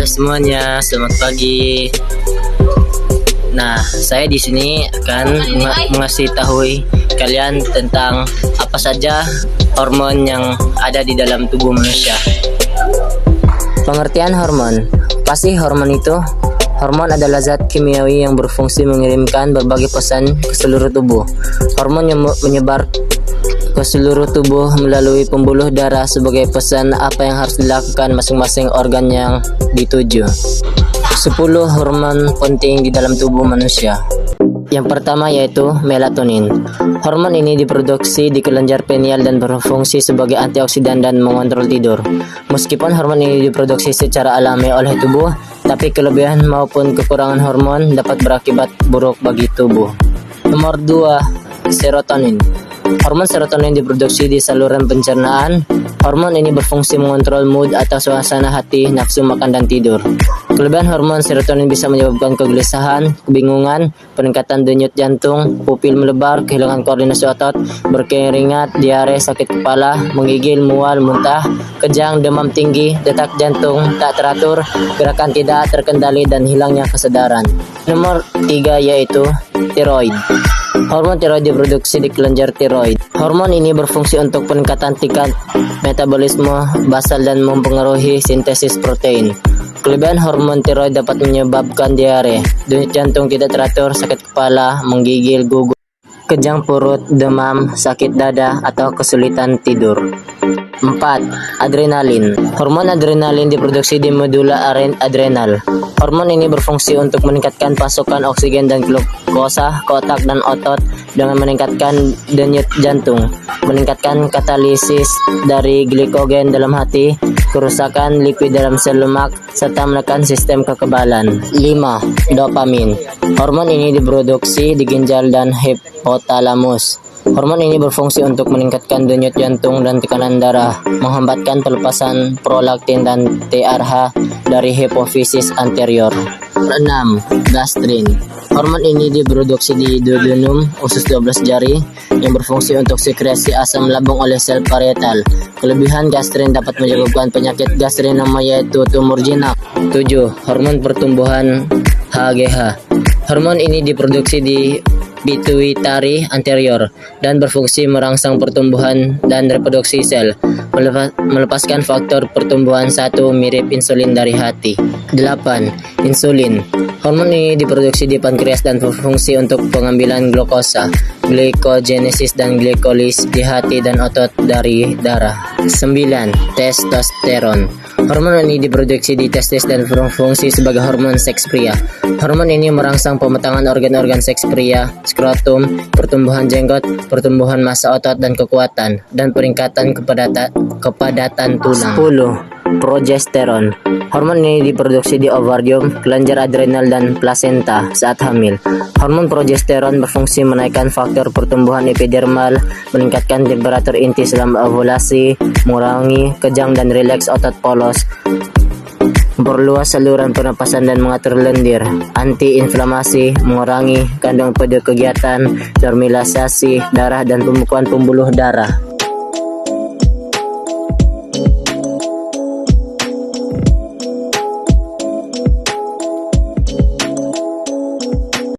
semuanya, selamat pagi. Nah, saya di sini akan mengasih tahu kalian tentang apa saja hormon yang ada di dalam tubuh manusia. Pengertian hormon. Apa sih hormon itu? Hormon adalah zat kimiawi yang berfungsi mengirimkan berbagai pesan ke seluruh tubuh. Hormon yang menyebar ke seluruh tubuh melalui pembuluh darah sebagai pesan apa yang harus dilakukan masing-masing organ yang dituju. 10 hormon penting di dalam tubuh manusia. Yang pertama yaitu melatonin. Hormon ini diproduksi di kelenjar pineal dan berfungsi sebagai antioksidan dan mengontrol tidur. Meskipun hormon ini diproduksi secara alami oleh tubuh, tapi kelebihan maupun kekurangan hormon dapat berakibat buruk bagi tubuh. Nomor 2, serotonin. Hormon serotonin diproduksi di saluran pencernaan. Hormon ini berfungsi mengontrol mood atau suasana hati, nafsu makan dan tidur. Kelebihan hormon serotonin bisa menyebabkan kegelisahan, kebingungan, peningkatan denyut jantung, pupil melebar, kehilangan koordinasi otot, berkeringat, diare, sakit kepala, menggigil, mual, muntah, kejang, demam tinggi, detak jantung tak teratur, gerakan tidak terkendali dan hilangnya kesadaran. Nomor 3 yaitu tiroid. Hormon tiroid diproduksi di kelenjar tiroid. Hormon ini berfungsi untuk peningkatan tingkat metabolisme basal dan mempengaruhi sintesis protein. Kelebihan hormon tiroid dapat menyebabkan diare, denyut jantung tidak teratur, sakit kepala, menggigil, gugup, kejang perut, demam, sakit dada, atau kesulitan tidur. 4. Adrenalin. Hormon adrenalin diproduksi di medula adrenal. Hormon ini berfungsi untuk meningkatkan pasokan oksigen dan glukosa ke otak dan otot dengan meningkatkan denyut jantung, meningkatkan katalisis dari glikogen dalam hati, kerusakan lipid dalam sel lemak, serta menekan sistem kekebalan. 5. Dopamin. Hormon ini diproduksi di ginjal dan hipotalamus. Hormon ini berfungsi untuk meningkatkan denyut jantung dan tekanan darah, menghambatkan pelepasan prolaktin dan TRH dari hipofisis anterior. 6. Gastrin. Hormon ini diproduksi di duodenum, usus 12 jari, yang berfungsi untuk sekresi asam lambung oleh sel parietal. Kelebihan gastrin dapat menyebabkan penyakit gastrinoma yaitu tumor jinak. 7. Hormon pertumbuhan HGH. Hormon ini diproduksi di pituitari anterior dan berfungsi merangsang pertumbuhan dan reproduksi sel, melepaskan faktor pertumbuhan 1 mirip insulin dari hati. 8. Insulin. Hormon ini diproduksi di pankreas dan berfungsi untuk pengambilan glukosa, glikogenesis dan glikolis di hati dan otot dari darah. 9. Testosteron. Hormon ini diproduksi di testis dan berfungsi sebagai hormon seks pria. Hormon ini merangsang pematangan organ-organ seks pria, skrotum, pertumbuhan jenggot, pertumbuhan massa otot dan kekuatan, dan peningkatan kepadatan tulang. 10. Progesteron. Hormon ini diproduksi di ovarium, kelenjar adrenal dan plasenta saat hamil. Hormon progesteron berfungsi menaikkan faktor pertumbuhan epidermal, meningkatkan temperatur inti selama ovulasi, mengurangi kejang dan rileks otot polos, memperluas saluran pernapasan dan mengatur lendir, anti-inflamasi, mengurangi kandungan pada kegiatan, normalisasi darah dan pembekuan pembuluh darah.